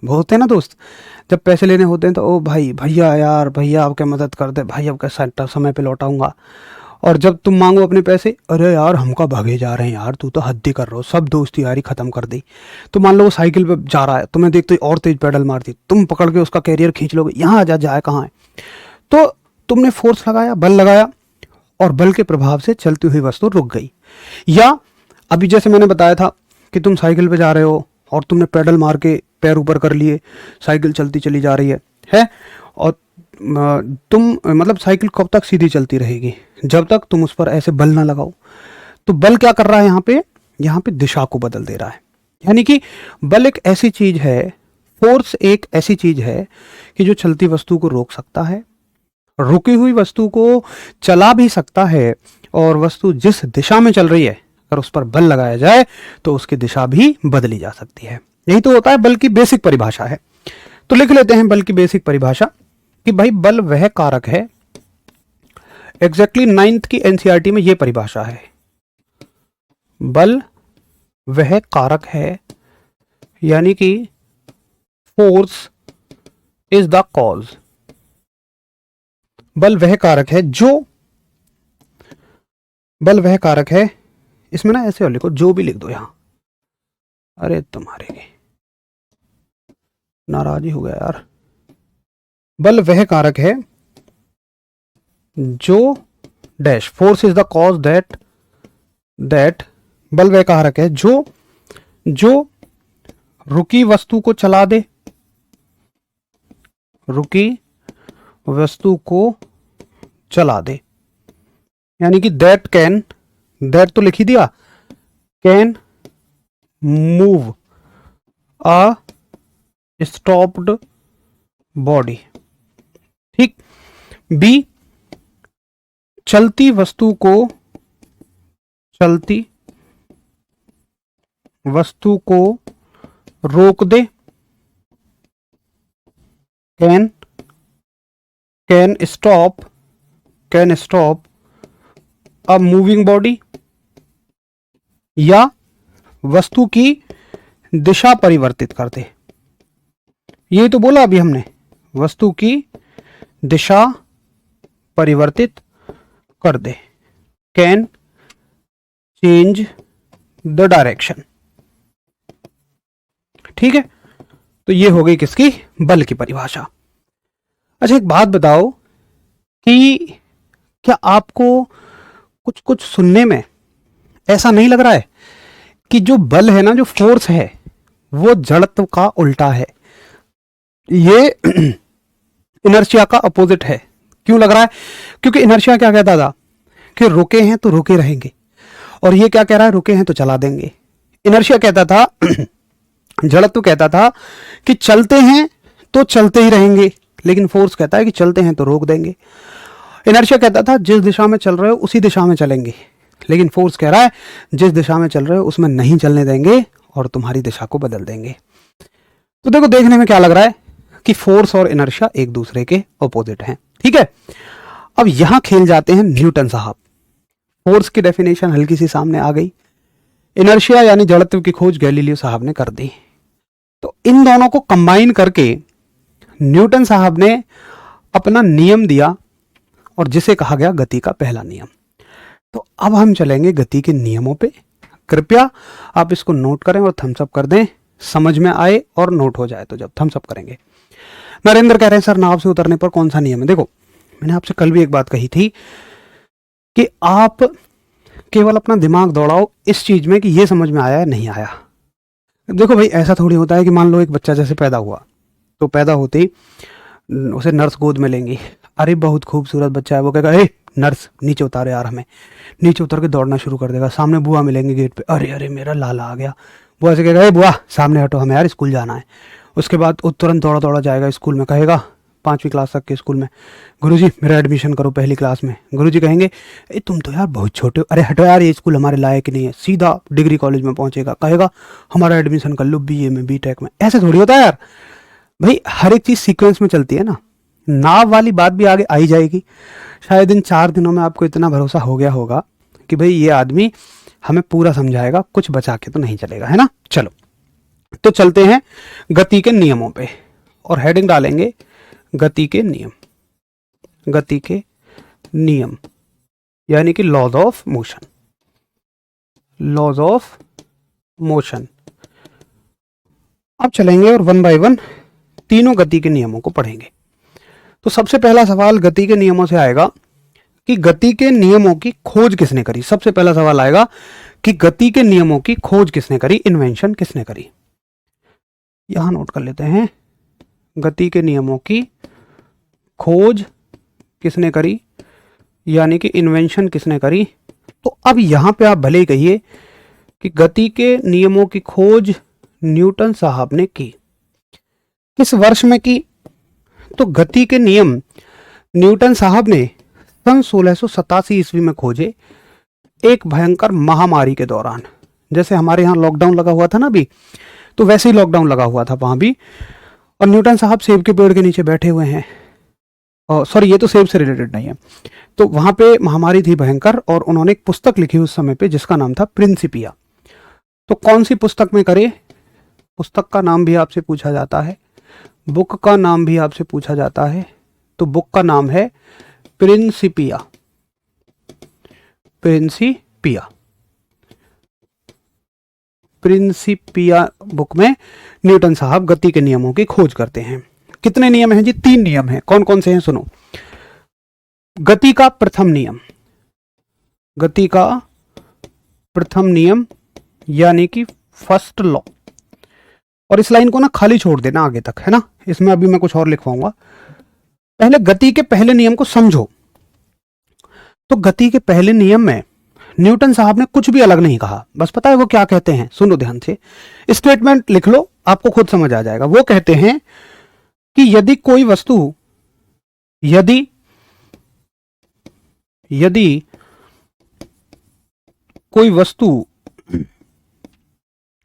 वो होते हैं ना दोस्त, जब पैसे लेने होते हैं तो ओ भाई, भैया यार, भैया आपके मदद कर दे, भाई आपका समय पे लौटाऊंगा। और जब तुम मांगो अपने पैसे, अरे यार हमका भागे जा रहे हैं यार, तू तो हद्दी कर रहा हो, सब दोस्ती यारी खत्म कर दी। तो मान लो वो साइकिल पे जा रहा है, तुम्हें देखते ही और तेज पैडल मारती, तुम पकड़ के उसका कैरियर खींच लोगे, यहाँ आ जा, जाए कहाँ है। तो तुमने फोर्स लगाया, बल लगाया, और बल के प्रभाव से चलती हुई वस्तु रुक गई। या अभी जैसे मैंने बताया था कि तुम साइकिल पे जा रहे हो और तुमने पैडल मार के पैर ऊपर कर लिए, साइकिल चलती चली जा रही है। और तुम मतलब साइकिल कब तक सीधी चलती रहेगी? जब तक तुम उस पर ऐसे बल ना लगाओ। तो बल क्या कर रहा है यहाँ पे दिशा को बदल दे रहा है। यानी कि बल एक ऐसी चीज है, फोर्स एक ऐसी चीज है कि जो चलती वस्तु को रोक सकता है, रुकी हुई वस्तु को चला भी सकता है, और वस्तु जिस दिशा में चल रही है अगर उस पर बल लगाया जाए तो उसकी दिशा भी बदली जा सकती है। यही तो होता है, बल की बेसिक परिभाषा है। तो लिख लेते हैं बल की बेसिक परिभाषा कि भाई बल वह कारक है, एग्जैक्टली 9th की एनसीईआरटी में यह परिभाषा है। बल वह कारक है, यानी कि फोर्स इज द कॉज। बल वह कारक है जो, बल वह कारक है, इसमें ना ऐसे और लिखो, जो भी लिख दो यहां। अरे तुम्हारे नाराज ही हो गया यार। बल वह कारक है जो dash, force is the cause that बल वह कारक है जो रुकी वस्तु को चला दे, रुकी वस्तु को चला दे। यानी कि दैट तो लिख ही दिया, can move a stopped body. ठीक। बी, चलती वस्तु को रोक दे, can stop a moving body. या वस्तु की दिशा परिवर्तित कर दे। ये तो बोला अभी हमने, वस्तु की दिशा परिवर्तित कर दे, कैन चेंज द डायरेक्शन। ठीक है, तो ये हो गई किसकी? बल की परिभाषा। अच्छा, एक बात बताओ कि क्या आपको कुछ कुछ सुनने में ऐसा नहीं लग रहा है कि जो बल है ना, जो फोर्स है, वो जड़त्व का उल्टा है? ये इनर्शिया का अपोजिट है। क्यों लग रहा है? क्योंकि इनर्शिया क्या कहता था कि रुके हैं तो रुके रहेंगे, और ये क्या कह रहा है? रुके हैं तो चला देंगे। इनर्शिया कहता था जड़त्व कहता था कि चलते हैं तो चलते ही रहेंगे, लेकिन फोर्स कहता है कि चलते हैं तो रोक देंगे। इनर्शिया कहता था जिस दिशा में चल रहे हो उसी दिशा में चलेंगे, लेकिन फोर्स कह रहा है जिस दिशा में चल रहे हो उसमें नहीं चलने देंगे और तुम्हारी दिशा को बदल देंगे। तो देखो, देखने में क्या लग रहा है कि फोर्स और इनर्शिया एक दूसरे के अपोजिट हैं। ठीक है। अब यहां खेल जाते हैं न्यूटन साहब। फोर्स की डेफिनेशन हल्की सी सामने आ गई, इनर्शिया यानी जड़त्व की खोज गैलीलियो साहब ने कर दी। तो इन दोनों को कंबाइन करके न्यूटन साहब ने अपना नियम दिया और जिसे कहा गया गति का पहला नियम। तो अब हम चलेंगे गति के नियमों पे। कृपया आप इसको नोट करें और थम्स अप कर दें, समझ में आए और नोट हो जाए तो जब थम्स अप करेंगे। नरेंद्र कह रहे हैं सर नाव से उतरने पर कौन सा नियम है? देखो मैंने आपसे कल भी एक बात कही थी कि आप केवल अपना दिमाग दौड़ाओ इस चीज में कि ये समझ में आया या नहीं आया। देखो भाई ऐसा थोड़ी होता है कि मान लो एक बच्चा जैसे पैदा हुआ तो पैदा होते ही उसे नर्स गोद में लेंगी, अरे बहुत खूबसूरत बच्चा है, वो कहेगा ए नर्स नीचे उतारे यार हमें, नीचे उतर के दौड़ना शुरू कर देगा। सामने बुआ मिलेंगे गेट पे, अरे अरे मेरा लाला आ गया, बुआ से कहेगा ए बुआ सामने हटो हमें यार स्कूल जाना है। उसके बाद वो तुरंत दौड़ा दौड़ा जाएगा स्कूल में, कहेगा 5वीं क्लास तक के स्कूल में, गुरुजी मेरा एडमिशन करो पहली क्लास में। गुरुजी कहेंगे ए तुम तो यार बहुत छोटे हो, अरे हटो यार ये स्कूल हमारे लायक नहीं है। सीधा डिग्री कॉलेज में पहुंचेगा, कहेगा हमारा एडमिशन कर लो बीए में बीटेक में। ऐसे थोड़ी होता है यार भाई, हर एक चीज सीक्वेंस में चलती है ना। नाव वाली बात भी आगे आई जाएगी। शायद इन 4 दिनों में आपको इतना भरोसा हो गया होगा कि भाई ये आदमी हमें पूरा समझाएगा, कुछ बचा के तो नहीं चलेगा, है ना। चलो तो चलते हैं गति के नियमों पे और हेडिंग डालेंगे गति के नियम। गति के नियम यानी कि laws of motion. Laws of motion. अब चलेंगे और 1 बाय 1 तीनों गति के नियमों को पढ़ेंगे। तो सबसे पहला सवाल गति के नियमों से आएगा कि गति के नियमों की खोज किसने करी। सबसे पहला सवाल आएगा कि गति के नियमों की खोज किसने करी, इन्वेंशन किसने करी। यहां नोट कर लेते हैं, गति के नियमों की खोज किसने करी यानी कि इन्वेंशन किसने करी। तो अब यहां पे आप भले ही कहिए कि गति के नियमों की खोज न्यूटन साहब ने की। किस वर्ष में की? तो गति के नियम न्यूटन साहब ने सन 1687 ईस्वी में खोजे, एक भयंकर महामारी के दौरान। जैसे हमारे यहाँ लॉकडाउन लगा हुआ था ना अभी, तो वैसे ही लॉकडाउन लगा हुआ था वहां भी, और न्यूटन साहब सेब के पेड़ के नीचे बैठे हुए हैं। सॉरी ये तो सेब से रिलेटेड नहीं है। तो वहां पे महामारी थी भयंकर और उन्होंने एक पुस्तक लिखी उस समय पे जिसका नाम था प्रिंसिपिया। तो कौन सी पुस्तक में करे? पुस्तक का नाम भी आपसे पूछा जाता है, बुक का नाम भी आपसे पूछा जाता है। तो बुक का नाम है प्रिंसिपिया। प्रिंसिपिया। प्रिंसिपिया बुक में न्यूटन साहब गति के नियमों की खोज करते हैं। कितने नियम हैं जी? 3 नियम हैं। कौन कौन से हैं सुनो। गति का प्रथम नियम। गति का प्रथम नियम यानी कि फर्स्ट लॉ। और इस लाइन को ना खाली छोड़ देना आगे तक, है ना, इसमें अभी मैं कुछ और लिखवाऊंगा। पहले गति के पहले नियम को समझो। तो गति के पहले नियम में न्यूटन साहब ने कुछ भी अलग नहीं कहा। बस पता है वो क्या कहते हैं? सुनो ध्यान से, स्टेटमेंट लिख लो, आपको खुद समझ आ जाएगा। वो कहते हैं कि यदि कोई वस्तु यदि कोई वस्तु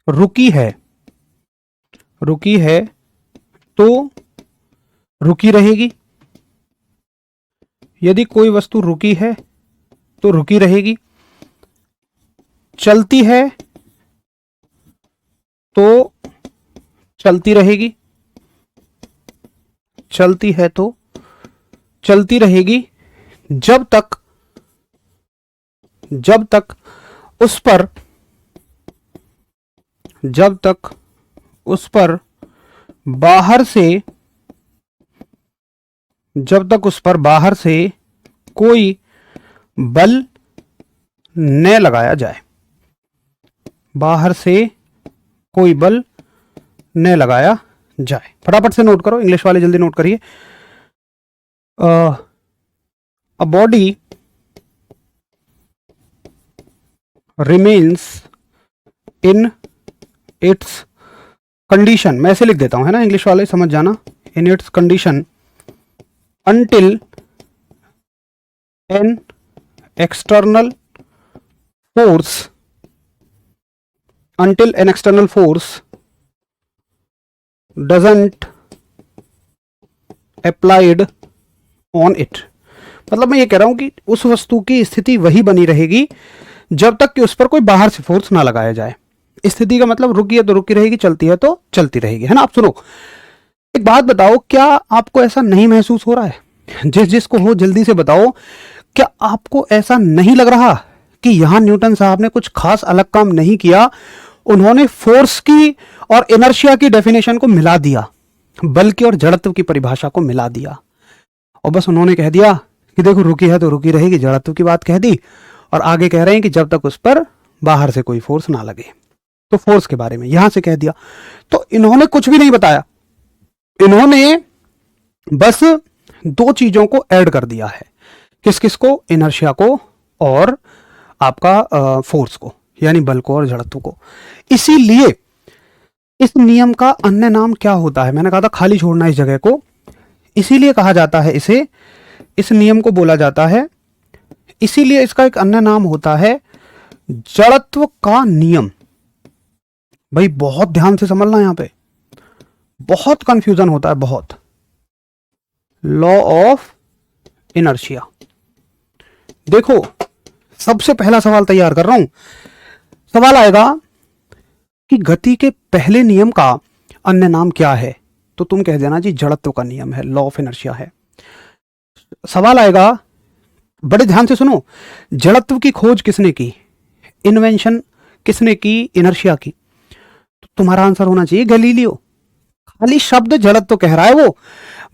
रुकी है तो रुकी रहेगी। यदि कोई वस्तु रुकी है तो रुकी रहेगी। चलती है तो चलती रहेगी। चलती है तो चलती रहेगी जब तक उस पर बाहर से कोई बल न लगाया जाए। बाहर से कोई बल न लगाया जाए। फटाफट से नोट करो, इंग्लिश वाले जल्दी नोट करिए। A body remains in its condition, मैं ऐसे लिख देता हूं, है ना, इंग्लिश वाले समझ जाना। In its condition until an external force doesn't applied on it। मतलब मैं ये कह रहा हूं कि उस वस्तु की स्थिति वही बनी रहेगी जब तक कि उस पर कोई बाहर से फोर्स ना लगाया जाए। स्थिति का मतलब रुकी है तो रुकी रहेगी, चलती है तो चलती रहेगी, है ना। आप सुनो, एक बात बताओ, क्या आपको ऐसा नहीं महसूस हो रहा है? जिसको हो जल्दी से बताओ, क्या आपको ऐसा नहीं लग रहा कि यहां न्यूटन साहब ने कुछ खास अलग काम नहीं किया? उन्होंने फोर्स की और इनर्शिया की डेफिनेशन को मिला दिया, बल की और जड़त्व की परिभाषा को मिला दिया, और बस उन्होंने कह दिया कि देखो रुकी है तो रुकी रहेगी, जड़त्व की बात कह दी, और आगे कह रहे हैं कि जब तक उस पर बाहर से कोई फोर्स ना लगे। तो फोर्स के बारे में यहां से कह दिया। तो इन्होंने कुछ भी नहीं बताया, इन्होंने बस दो चीजों को ऐड कर दिया है। किस किस को? इनर्शिया को और आपका फोर्स को, यानी बल को और जड़त्व को। इसीलिए इस नियम का अन्य नाम क्या होता है? मैंने कहा था खाली छोड़ना इस जगह को, इसीलिए कहा जाता है इसे, इस नियम को बोला जाता है, इसीलिए इसका एक अन्य नाम होता है जड़त्व का नियम। भाई बहुत ध्यान से समझना, यहां पे बहुत कंफ्यूजन होता है, बहुत। Law of inertia. देखो, सबसे पहला सवाल तैयार कर रहा हूं। सवाल आएगा कि गति के पहले नियम का अन्य नाम क्या है, तो तुम कह देना जी जड़त्व का नियम है, लॉ ऑफ इनर्शिया है। सवाल आएगा, बड़े ध्यान से सुनो, जड़त्व की खोज किसने की, इन्वेंशन किसने की इनर्शिया की? तो तुम्हारा आंसर होना चाहिए गैलीलियो। खाली शब्द जड़त्व कह रहा है वो,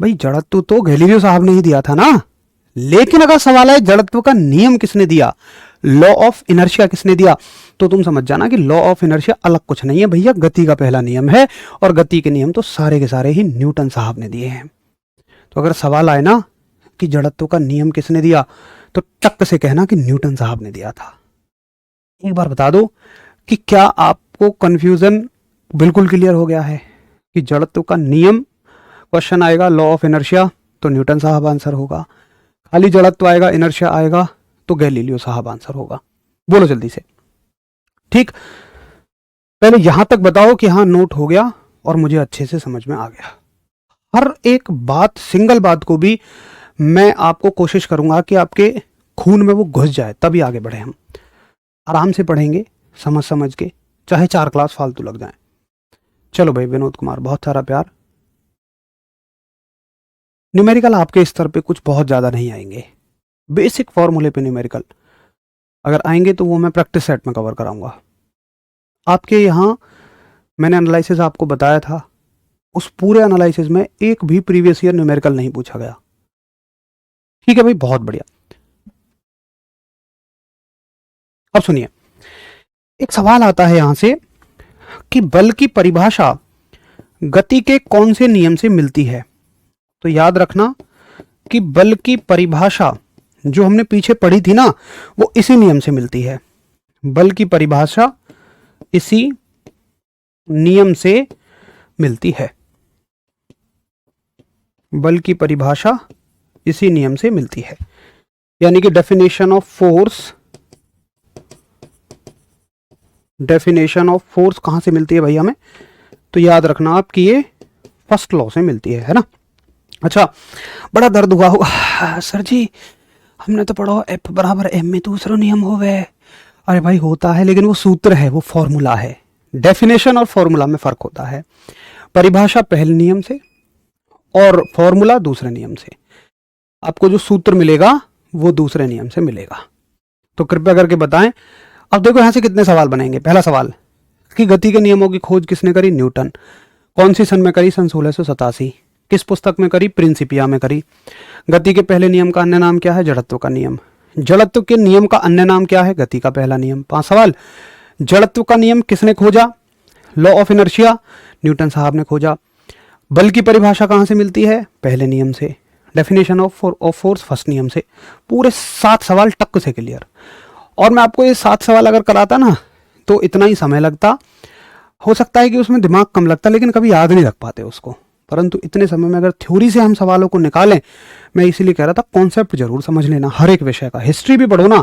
भाई जड़त्व तो गैलीलियो साहब ने ही दिया था ना। लेकिन अगर सवाल है जड़त्व का नियम किसने दिया, लॉ ऑफ इनर्शिया किसने दिया, तो तुम समझ जाना कि लॉ ऑफ इनर्शिया अलग कुछ नहीं है भैया, गति का पहला नियम है, और गति के नियम तो सारे के सारे ही न्यूटन साहब ने दिए हैं। तो अगर सवाल आए ना कि जड़त्व का नियम किसने दिया, तो टक से कहना कि न्यूटन साहब ने दिया था। एक बार बता दो कि क्या आपको कंफ्यूजन बिल्कुल क्लियर हो गया है कि जड़त्व का नियम क्वेश्चन आएगा, लॉ ऑफ इनर्शिया तो न्यूटन साहब आंसर होगा, खाली जड़त्व आएगा, इनर्शिया आएगा तो गैलीलियो साहब आंसर होगा। बोलो जल्दी से। ठीक, पहले यहां तक बताओ कि हाँ नोट हो गया और मुझे अच्छे से समझ में आ गया। हर एक बात, सिंगल बात को भी मैं आपको कोशिश करूंगा कि आपके खून में वो घुस जाए, तभी आगे बढ़े। हम आराम से पढ़ेंगे, समझ समझ के, चाहे 4 क्लास फालतू लग जाए। चलो भाई, विनोद कुमार बहुत सारा प्यार। न्यूमेरिकल आपके स्तर पे कुछ बहुत ज़्यादा नहीं आएंगे, बेसिक फॉर्मूले पे न्यूमेरिकल अगर आएंगे तो वो मैं प्रैक्टिस सेट में कवर कराऊंगा। आपके यहाँ मैंने एनालिसिस आपको बताया था, उस पूरे एनालिसिस में एक भी प्रीवियस ईयर न्यूमेरिकल नहीं पूछा गया। ठीक है भाई, बहुत बढ़िया। अब सुनिए, एक सवाल आता है यहां से कि बल की परिभाषा गति के कौन से नियम से मिलती है? तो याद रखना कि बल की परिभाषा जो हमने पीछे पढ़ी थी ना, वो इसी नियम से मिलती है। बल की परिभाषा इसी नियम से मिलती है, बल की परिभाषा इसी नियम से मिलती है। यानी कि definition of force, definition of force कहां से मिलती है भाई हमें? तो याद रखना आप कि ये फर्स्ट लॉ से मिलती है ना। अच्छा, बड़ा दर्द हुआ होगा सर जी, हमने तो पढ़ा एफ बराबर एम में दूसरा नियम हो गए। अरे भाई होता है, लेकिन वो सूत्र है, वो फॉर्मूला है। डेफिनेशन और फॉर्मूला में फर्क होता है। परिभाषा पहले नियम से और फॉर्मूला दूसरे नियम से। आपको जो सूत्र मिलेगा वो दूसरे नियम से मिलेगा। तो कृपया करके बताएं। अब देखो यहां से कितने सवाल बनेंगे। पहला सवाल कि गति के नियमों की खोज किसने करी? न्यूटन। कौन सी सन में करी? सन 1687। किस पुस्तक में करी? प्रिंसिपिया में करी। गति के पहले नियम का अन्य नाम क्या है? जड़त्व का नियम। जड़त्व के नियम का अन्य नाम क्या है? गति का पहला नियम। 5 सवाल, जड़त्व का नियम किसने खोजा? लॉ ऑफ इनर्शिया न्यूटन साहब ने खोजा। बल की परिभाषा कहां से मिलती है? पहले नियम से। डेफिनेशन ऑफ फोर्स फर्स्ट नियम से। पूरे 7 सवाल टक से क्लियर। और मैं आपको ये 7 सवाल अगर कराता ना तो इतना ही समय लगता, हो सकता है कि उसमें दिमाग कम लगता, लेकिन कभी याद नहीं रख पाते उसको। परंतु इतने समय में अगर थ्योरी से हम सवालों को निकालें, मैं इसीलिए कह रहा था कॉन्सेप्ट जरूर समझ लेना हर एक विषय का। हिस्ट्री भी पढ़ो ना,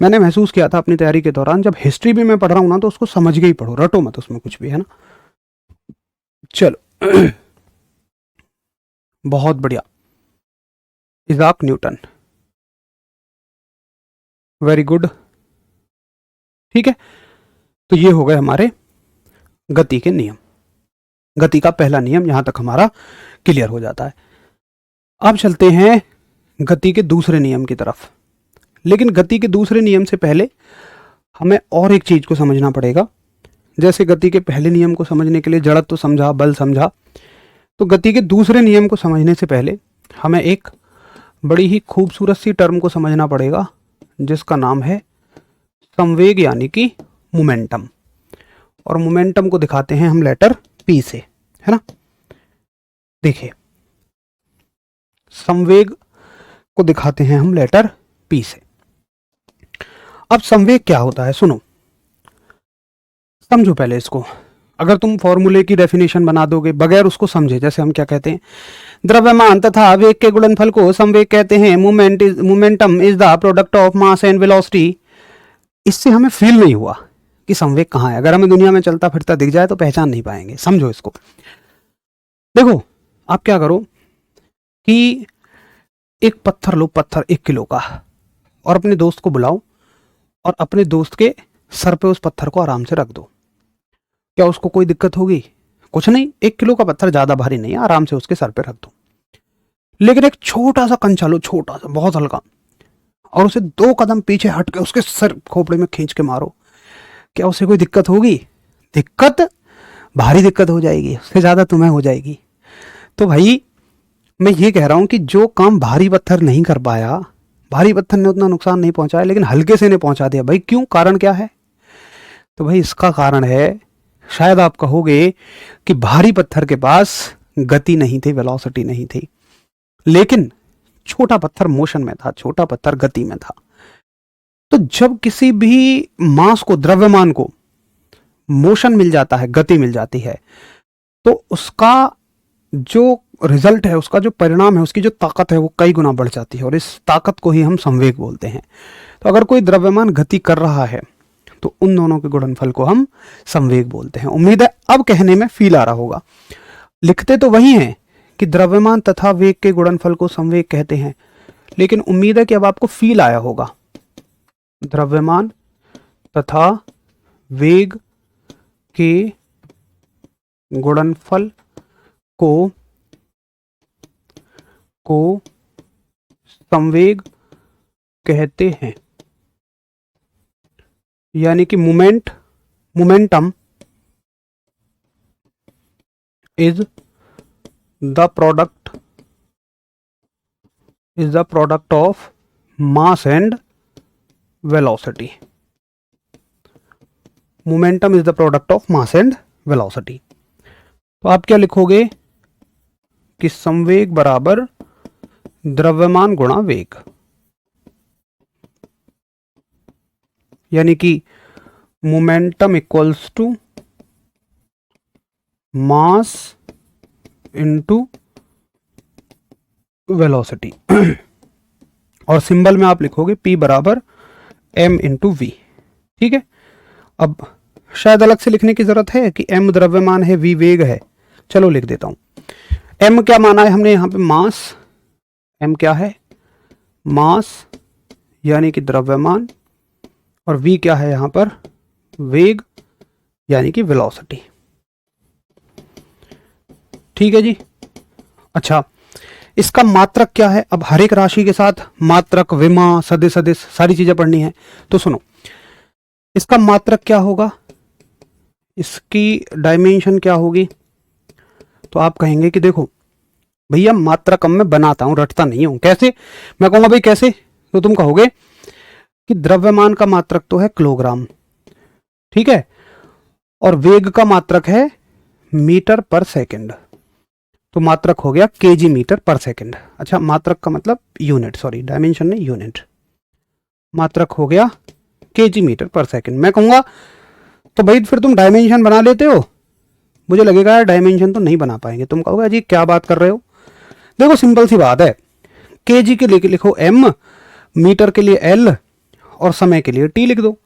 मैंने महसूस किया था अपनी तैयारी के दौरान, जब हिस्ट्री भी मैं पढ़ रहा हूँ ना तो उसको समझ के ही पढ़ो, रटो मत उसमें कुछ भी, है ना। चलो बहुत बढ़िया। Ijak Newton, very good. ठीक है, तो ये हो गए हमारे गति के नियम। गति का पहला नियम यहां तक हमारा क्लियर हो जाता है। अब चलते हैं गति के दूसरे नियम की तरफ। लेकिन गति के दूसरे नियम से पहले हमें और एक चीज को समझना पड़ेगा। जैसे गति के पहले नियम को समझने के लिए जड़त्व समझा, बल समझा, तो गति के दूसरे नियम को समझने से पहले हमें एक बड़ी ही खूबसूरत सी टर्म को समझना पड़ेगा, जिसका नाम है संवेग यानी कि मोमेंटम। और मोमेंटम को दिखाते हैं हम लेटर पी से, है ना। देखिए, संवेग को दिखाते हैं हम लेटर पी से। अब संवेग क्या होता है, सुनो, समझो पहले इसको। अगर तुम फॉर्मूले की डेफिनेशन बना दोगे बगैर उसको समझे, जैसे हम क्या कहते हैं, द्रव्यमान तथा वेग के गुणनफल को संवेग कहते हैं, momentum is the product of mass and velocity. इससे हमें फील नहीं हुआ कि संवेग कहाँ है। अगर हमें दुनिया में चलता फिरता दिख जाए तो पहचान नहीं पाएंगे। समझो इसको। देखो, आप क्या करो कि एक पत्थर लो, पत्थर 1 किलो का, और अपने दोस्त को बुलाओ और अपने दोस्त के सर पे उस पत्थर को आराम से रख दो। क्या उसको कोई दिक्कत होगी? कुछ नहीं। 1 किलो का पत्थर ज्यादा भारी नहीं है, आराम से उसके सर पे रख दो। लेकिन एक छोटा सा कंचा लो, छोटा सा, बहुत हल्का, और उसे 2 कदम पीछे हट के उसके सर खोपड़े में खींच के मारो। क्या उसे कोई दिक्कत होगी? दिक्कत, भारी दिक्कत हो जाएगी, उससे ज्यादा तुम्हें हो जाएगी। तो भाई मैं ये कह रहा हूं कि जो काम भारी पत्थर नहीं कर पाया, भारी पत्थर ने उतना नुकसान नहीं पहुंचाया, लेकिन हल्के से ने पहुंचा दिया। भाई क्यों? कारण क्या है? तो भाई इसका कारण है, शायद आप कहोगे कि भारी पत्थर के पास गति नहीं थी, वेलोसिटी नहीं थी, लेकिन छोटा पत्थर मोशन में था, छोटा पत्थर गति में था। तो जब किसी भी मास को, द्रव्यमान को मोशन मिल जाता है, गति मिल जाती है, तो उसका जो रिजल्ट है, उसका जो परिणाम है, उसकी जो ताकत है वो कई गुना बढ़ जाती है, और इस ताकत को ही हम संवेग बोलते हैं। तो अगर कोई द्रव्यमान गति कर रहा है तो उन दोनों के गुणनफल को हम संवेग बोलते हैं। उम्मीद है अब कहने में फील आ रहा होगा। लिखते तो वही हैं कि द्रव्यमान तथा वेग के गुणनफल को संवेग कहते हैं, लेकिन उम्मीद है कि अब आपको फील आया होगा। द्रव्यमान तथा वेग के गुणनफल को संवेग कहते हैं, यानी कि momentum is the product of mass and velocity. Momentum is the product of mass and velocity. तो आप क्या लिखोगे कि संवेग बराबर द्रव्यमान गुणा वेग, यानी कि momentum equals to mass into velocity. और सिंबल में आप लिखोगे P बराबर m इंटू वी। ठीक है, अब शायद अलग से लिखने की जरूरत है कि m द्रव्यमान है, v वेग है। चलो लिख देता हूं। m क्या माना है हमने यहां पे? मास। m क्या है? मास यानी कि द्रव्यमान, और v क्या है यहां पर? वेग यानी कि वेलोसिटी। ठीक है जी। अच्छा, इसका मात्रक क्या है? अब हर एक राशि के साथ मात्रक, विमा, सदिश, सदिश सारी चीजें पढ़नी है। तो सुनो, इसका मात्रक क्या होगा, इसकी डायमेंशन क्या होगी? तो आप कहेंगे कि देखो भैया मात्रक अब मैं बनाता हूं, रटता नहीं हूं। कैसे? मैं कहूंगा भाई कैसे, तो तुम कहोगे कि द्रव्यमान का मात्रक तो है किलोग्राम, ठीक है, और वेग का मात्रक है मीटर पर सेकंड, तो मात्रक हो गया केजी मीटर पर सेकंड। अच्छा, मात्रक का मतलब यूनिट, सॉरी डायमेंशन नहीं, यूनिट। मात्रक हो गया केजी मीटर पर सेकंड। मैं कहूंगा तो भाई फिर तुम डायमेंशन बना लेते हो। मुझे लगेगा यार डायमेंशन तो नहीं बना पाएंगे। तुम कहोगे जी क्या बात कर रहे हो? देखो सिंपल सी बात है, केजी के लिए लिखो m, मीटर के लिए l, और समय के लिए t लिख दो,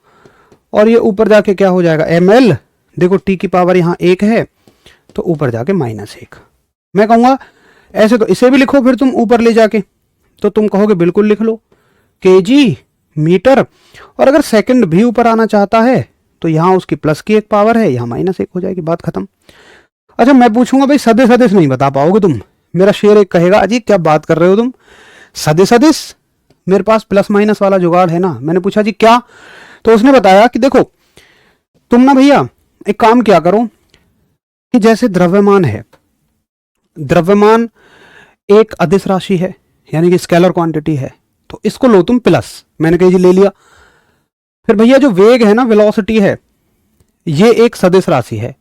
और ये ऊपर जाके क्या हो जाएगा? ml। देखो t की पावर यहाँ 1 है, तो ऊपर जाके -1। मैं कहूंगा ऐसे तो इसे भी लिखो फिर तुम ऊपर ले जाके, तो तुम कहोगे बिल्कुल लिख लो, केजी मीटर, और अगर सेकंड भी ऊपर आना चाहता है तो यहाँ उसकी प्लस की एक पावर है, यहाँ -1 हो जाएगी, बात खत्म। अच्छा मैं पूछूंगा भाई सदे सदिश नहीं बता पाओगे तुम, मेरा शेर एक कहेगा अजी क्या बात कर रहे हो तुम, सदे सदिश मेरे पास प्लस माइनस वाला जुगाड़ है ना। मैंने पूछा जी क्या, तो उसने बताया कि देखो तुम ना भैया एक काम क्या करो कि जैसे द्रव्यमान है, द्रव्यमान एक अदिश राशि है यानी कि स्केलर क्वांटिटी है, तो इसको लो तुम प्लस, मैंने कही जी ले लिया। फिर भैया जो वेग है ना, वेलोसिटी है, ये एक सदिश राशि है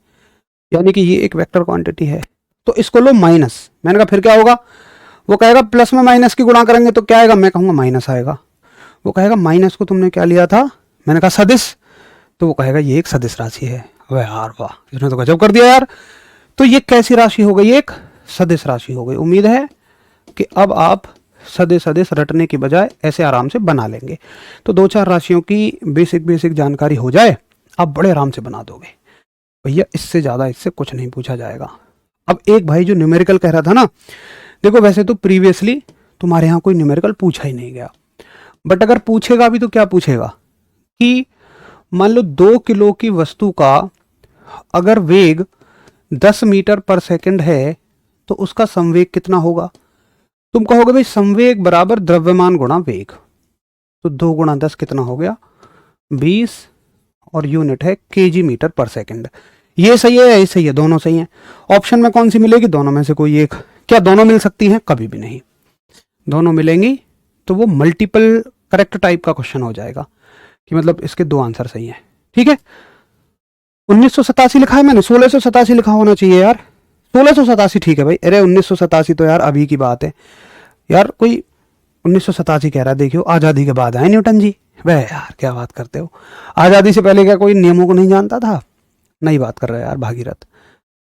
यानी कि ये एक वेक्टर क्वांटिटी है, तो इसको लो माइनस। मैंने कहा फिर क्या होगा, वो कहेगा प्लस में माइनस की गुणा करेंगे तो क्या आएगा, मैं कहूंगा माइनस आएगा। वो कहेगा माइनस को तुमने क्या लिया था, मैंने कहा सदिश, तो वो कहेगा ये एक सदिश राशि है। अबे यार वाह, इसने तो गजब कर दिया यार। तो ये कैसी राशि हो गई, एक सदिश राशि हो गई। उम्मीद है कि अब आप सदिश सदिश रटने की बजाय ऐसे आराम से बना लेंगे। तो 2-4 राशियों की बेसिक जानकारी हो जाए, आप बड़े आराम से बना दोगे भैया, इससे ज़्यादा इससे कुछ नहीं पूछा जाएगा। अब एक भाई जो न्यूमेरिकल कह रहा था ना, देखो वैसे तो प्रीवियसली तुम्हारे यहाँ कोई न्यूमेरिकल पूछा ही नहीं गया, बट अगर पूछेगा भी तो क्या पूछेगा कि मान लो 2 किलो की वस्तु का अगर वेग 10 मीटर पर सेकंड है तो उसका संवेग कितना होगा। तुम कहोगे भाई संवेग बराबर द्रव्यमान गुणा वेग, तो 2 गुणा 10 कितना हो गया 20, और यूनिट है केजी मीटर पर सेकंड। ये सही है या ये सही है, दोनों सही है। ऑप्शन में कौन सी मिलेगी, दोनों में से कोई एक। क्या दोनों मिल सकती हैं, कभी भी नहीं। दोनों मिलेंगी तो वो मल्टीपल करेक्ट टाइप का क्वेश्चन हो जाएगा कि मतलब इसके 2 आंसर सही हैं। ठीक है, 1987 लिखा है मैंने, 1687 लिखा होना चाहिए यार, 1687 ठीक है भाई। अरे 1987 तो यार अभी की बात है यार, कोई 1987 कह रहा है, देखियो आज़ादी के बाद आए न्यूटन जी। वह यार क्या बात करते हो, आज़ादी से पहले क्या कोई नियमों को नहीं जानता था, नई बात कर रहे हैं यार भागीरथ।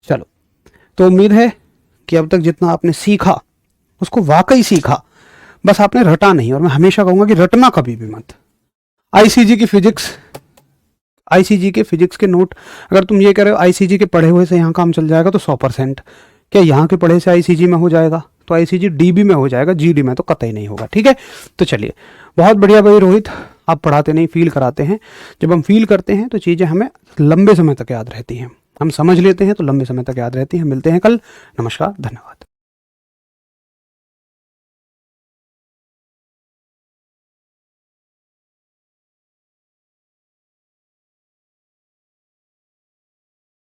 चलो, तो उम्मीद है कि अब तक जितना आपने सीखा उसको वाकई सीखा, बस आपने रटा नहीं। और मैं हमेशा कहूंगा कि रटना कभी भी मत। आईसीजी की फिजिक्स, आईसीजी के फिजिक्स के नोट, अगर तुम ये कह रहे हो आईसीजी के पढ़े हुए से यहाँ काम चल जाएगा तो 100%, क्या यहाँ के पढ़े से आईसीजी में हो जाएगा, तो आईसीजी डीबी में हो जाएगा, जीडी में तो कतई नहीं होगा। ठीक है, तो चलिए बहुत बढ़िया भाई रोहित, आप पढ़ाते नहीं फील कराते हैं। जब हम फील करते हैं तो चीज़ें हमें लंबे समय तक याद रहती हैं, हम समझ लेते हैं तो लंबे समय तक याद रहती हैं। मिलते हैं कल, नमस्कार, धन्यवाद।